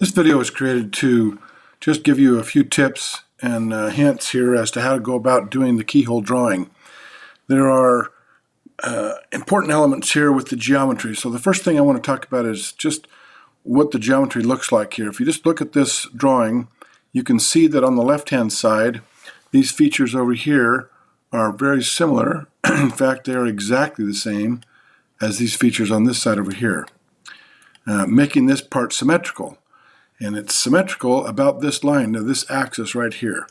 This video is created to just give you a few tips and hints here as to how to go about doing the keyhole drawing. There are important elements here with the geometry. So the first thing I want to talk about is just what the geometry looks like here. If you just look at this drawing, you can see that on the left-hand side, these features over here are very similar. In fact, they are exactly the same as these features on this side over here, making this part symmetrical. And it's symmetrical about this line, this axis right here.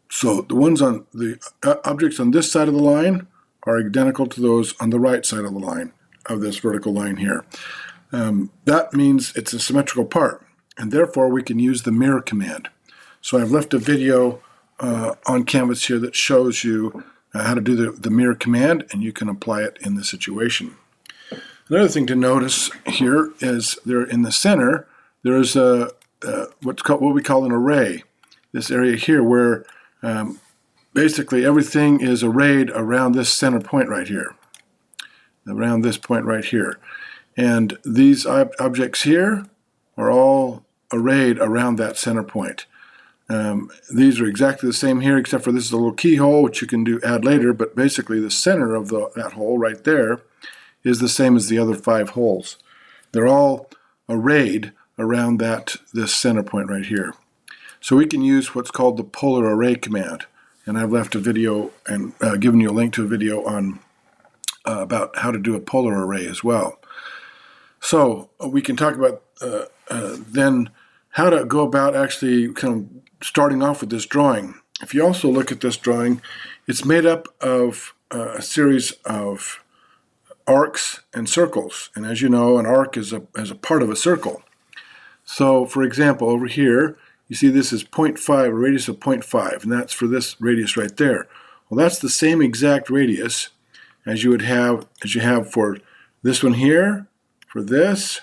So the ones on the objects on this side of the line are identical to those on the right side of the line, of this vertical line here. That means it's a symmetrical part, and therefore we can use the mirror command. So I've left a video on Canvas here that shows you how to do the mirror command, and you can apply it in the situation. Another thing to notice here is there in the center there is what we call an array. This area here where basically everything is arrayed around this center point right here. Around this point right here. And these objects here are all arrayed around that center point. These are exactly the same here, except for this is a little keyhole, which you can add later, but basically the center of that hole right there is the same as the other 5 holes. They're all arrayed around this center point right here. So we can use what's called the polar array command, and I've left a video and given you a link to a video on about how to do a polar array as well. So we can talk about then how to go about actually kind of starting off with this drawing. If you also look at this drawing, it's made up of a series of arcs and circles, and as you know, an arc is a part of a circle. So, for example, over here, you see this is 0.5, a radius of 0.5, and that's for this radius right there. Well, that's the same exact radius as you have for this one here, for this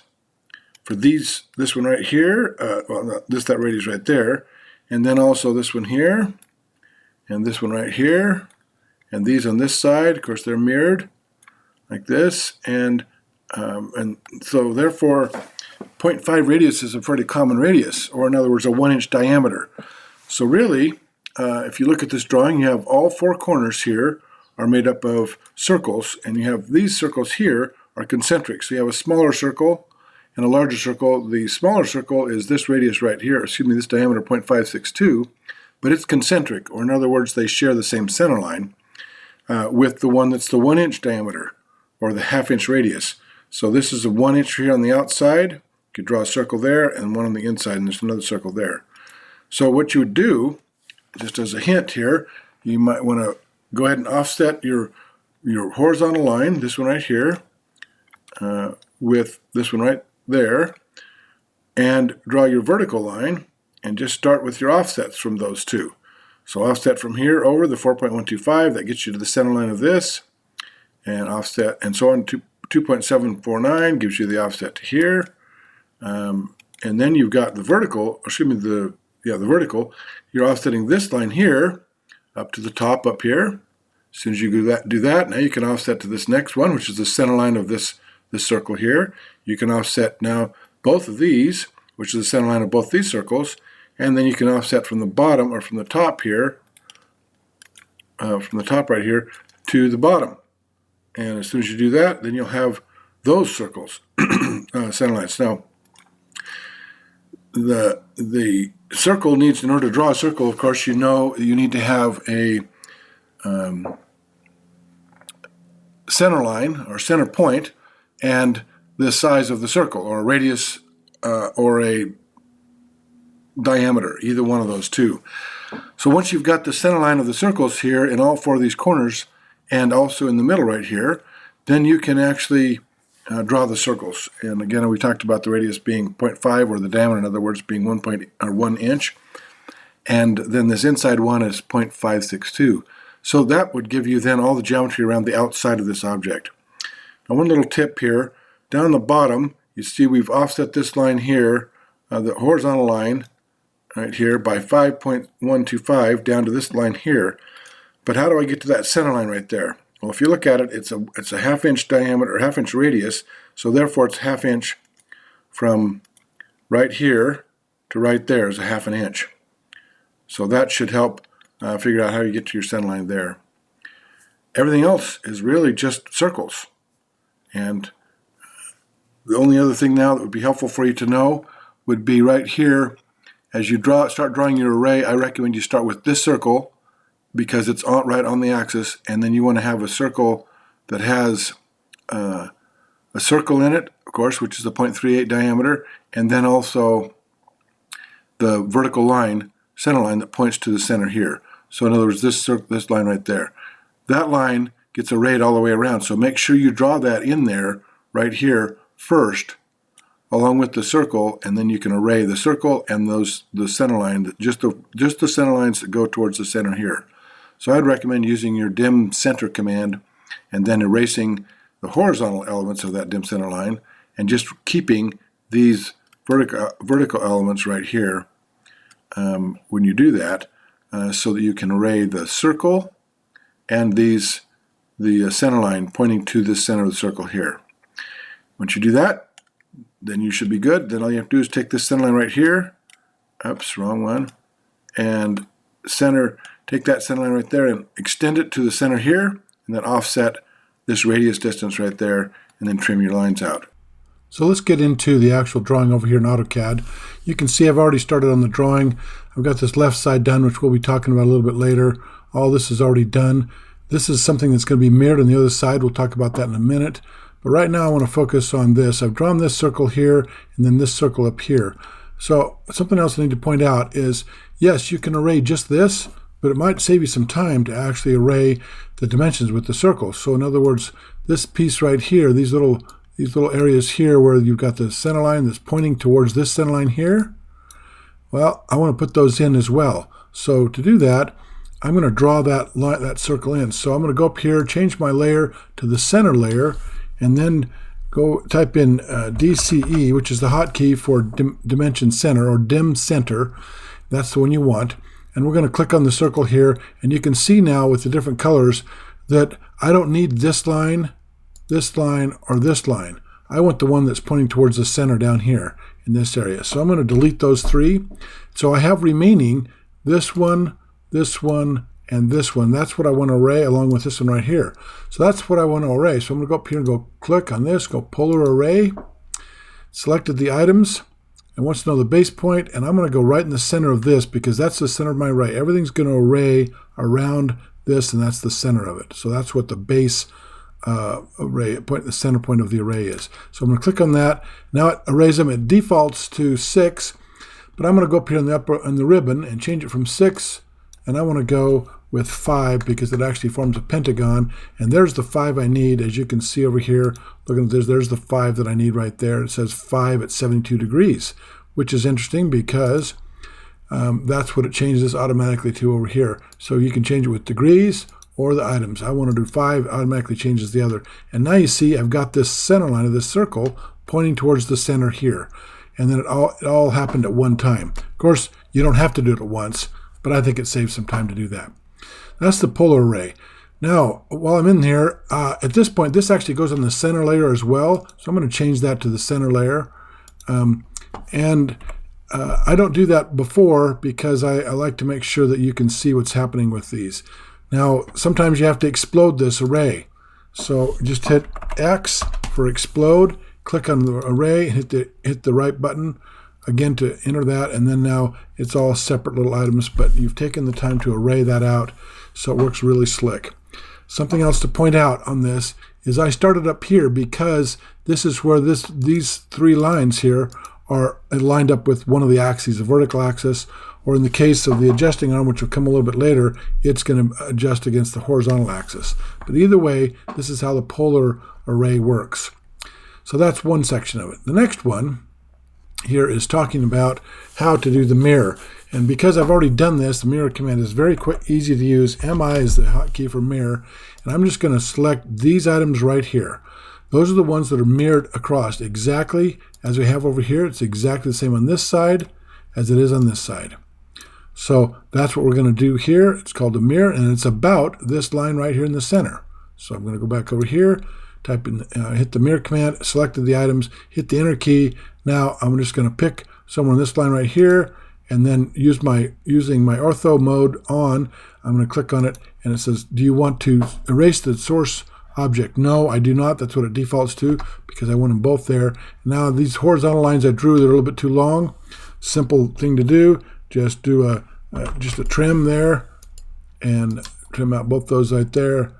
one right here, that radius right there, and then also this one here, and this one right here, and these on this side, of course, they're mirrored like this, and so therefore 0.5 radius is a pretty common radius, or in other words, a 1-inch diameter. So really, if you look at this drawing, you have all 4 corners here are made up of circles, and you have these circles here are concentric. So you have a smaller circle and a larger circle. The smaller circle is this radius right here, this diameter 0.562, but it's concentric, or in other words, they share the same center line with the one that's the 1-inch diameter, or the 1/2-inch radius. So this is a 1-inch here on the outside. You could draw a circle there, and one on the inside, and there's another circle there. So what you would do, just as a hint here, you might want to go ahead and offset your horizontal line, this one right here, with this one right there, and draw your vertical line, and just start with your offsets from those two. So offset from here over the 4.125, that gets you to the center line of this, and offset, and so on to 2.749 gives you the offset to here, and then you've got the vertical, the vertical, you're offsetting this line here up to the top up here. As soon as you do that, now you can offset to this next one, which is the center line of this circle here. You can offset now both of these, which is the center line of both these circles, and then you can offset from the bottom, or from the top here, from the top right here to the bottom. And as soon as you do that, then you'll have those circles, center lines. Now, the circle needs, in order to draw a circle, of course, you need to have a center line, or center point, and the size of the circle, or a radius, or a diameter, either one of those two. So once you've got the center line of the circles here in all 4 of these corners, and also in the middle right here, then you can actually draw the circles. And again, we talked about the radius being 0.5, or the diameter, in other words, being 1 inch, and then this inside one is 0.562. So that would give you then all the geometry around the outside of this object. Now, one little tip here, down the bottom, you see we've offset this line here, the horizontal line right here, by 5.125 down to this line here. But how do I get to that center line right there? Well, if you look at it, it's a 1/2-inch diameter, or 1/2-inch radius, so therefore it's 1/2 inch from right here to right there is a 1/2 inch. So that should help figure out how you get to your center line there. Everything else is really just circles. And the only other thing now that would be helpful for you to know would be right here. As you start drawing your array, I recommend you start with this circle because it's right on the axis, and then you want to have a circle that has a circle in it, of course, which is a 0.38 diameter, and then also the vertical line, center line, that points to the center here. So in other words, this line right there. That line gets arrayed all the way around, so make sure you draw that in there right here first, along with the circle, and then you can array the circle and the center line, just the center lines that go towards the center here. So I'd recommend using your dim center command and then erasing the horizontal elements of that dim center line and just keeping these vertical elements right here when you do that, so that you can array the circle and the center line pointing to the center of the circle here. Once you do that, then you should be good. Then all you have to do is take this center line right here, oops, wrong one, and take that center line right there and extend it to the center here, and then offset this radius distance right there, and then trim your lines out. So let's get into the actual drawing over here in AutoCAD. You can see I've already started on the drawing. I've got this left side done, which we'll be talking about a little bit later. All this is already done. This is something that's going to be mirrored on the other side. We'll talk about that in a minute. But right now I want to focus on this. I've drawn this circle here and then this circle up here. So something else I need to point out is, yes, you can array just this, but it might save you some time to actually array the dimensions with the circle. So in other words, this piece right here, these little areas here where you've got the center line that's pointing towards this center line here, well, I want to put those in as well. So to do that, I'm going to draw that circle in. So I'm going to go up here, change my layer to the center layer, and then go type in DCE, which is the hotkey for dimension center or dim center. That's the one you want. And we're going to click on the circle here, and you can see now with the different colors that I don't need this line, or this line. I want the one that's pointing towards the center down here in this area. So I'm going to delete those three. So I have remaining this one, and this one. That's what I want to array along with this one right here. So that's what I want to array. So I'm going to go up here and go click on this, go polar array, selected the items, and wants to know the base point, and I'm going to go right in the center of this because that's the center of my array. Everything's going to array around this, and that's the center of it. So that's what the base array point, the center point of the array is. So I'm going to click on that. Now it arrays them. It defaults to 6, but I'm going to go up here in the ribbon and change it from 6, and I want to go with 5 because it actually forms a pentagon, and there's the 5 I need. As you can see over here, look at this, there's the 5 that I need right there. It says 5 at 72 degrees, which is interesting because that's what it changes automatically to over here. So you can change it with degrees or the items. I want to do 5, automatically changes the other. And now you see I've got this center line of this circle pointing towards the center here. And then it all happened at one time. Of course, you don't have to do it at once, but I think it saves some time to do that. That's the polar array. Now, while I'm in here, at this point, this actually goes on the center layer as well. So I'm going to change that to the center layer. I don't do that before because I like to make sure that you can see what's happening with these. Now, sometimes you have to explode this array. So just hit X for explode, click on the array, hit the right button again to enter that, and then now it's all separate little items, but you've taken the time to array that out, so it works really slick. Something else to point out on this is I started up here because this is where these 3 lines here are lined up with one of the axes, the vertical axis, or in the case of the adjusting arm, which will come a little bit later, it's going to adjust against the horizontal axis. But either way, this is how the polar array works. So that's one section of it. The next one here is talking about how to do the mirror. And because I've already done this, the mirror command is very quick, easy to use. MI is the hotkey for mirror. And I'm just going to select these items right here. Those are the ones that are mirrored across exactly as we have over here. It's exactly the same on this side as it is on this side. So that's what we're going to do here. It's called a mirror, and it's about this line right here in the center. So I'm going to go back over here, type in, hit the mirror command, selected the items, hit the enter key. Now I'm just going to pick somewhere in this line right here, and then using my ortho mode on, I'm going to click on it, and it says, do you want to erase the source object? No, I do not. That's what it defaults to because I want them both there. Now these horizontal lines I drew, they're a little bit too long. Simple thing to do, just do just a trim there and trim out both those right there,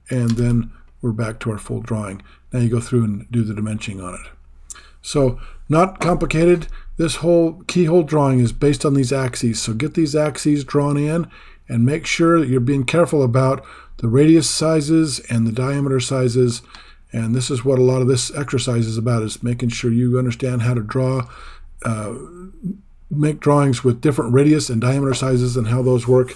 and then we're back to our full drawing. Now you go through and do the dimensioning on it. So not complicated. This whole keyhole drawing is based on these axes. So get these axes drawn in and make sure that you're being careful about the radius sizes and the diameter sizes. And this is what a lot of this exercise is about, is making sure you understand how to draw, make drawings with different radius and diameter sizes and how those work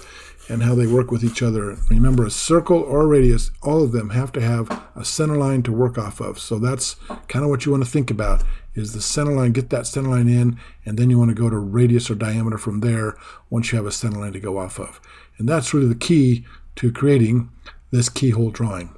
and how they work with each other. Remember, a circle or a radius, all of them have to have a center line to work off of. So that's kind of what you want to think about, is the center line, get that center line in, and then you want to go to radius or diameter from there once you have a center line to go off of. And that's really the key to creating this keyhole drawing.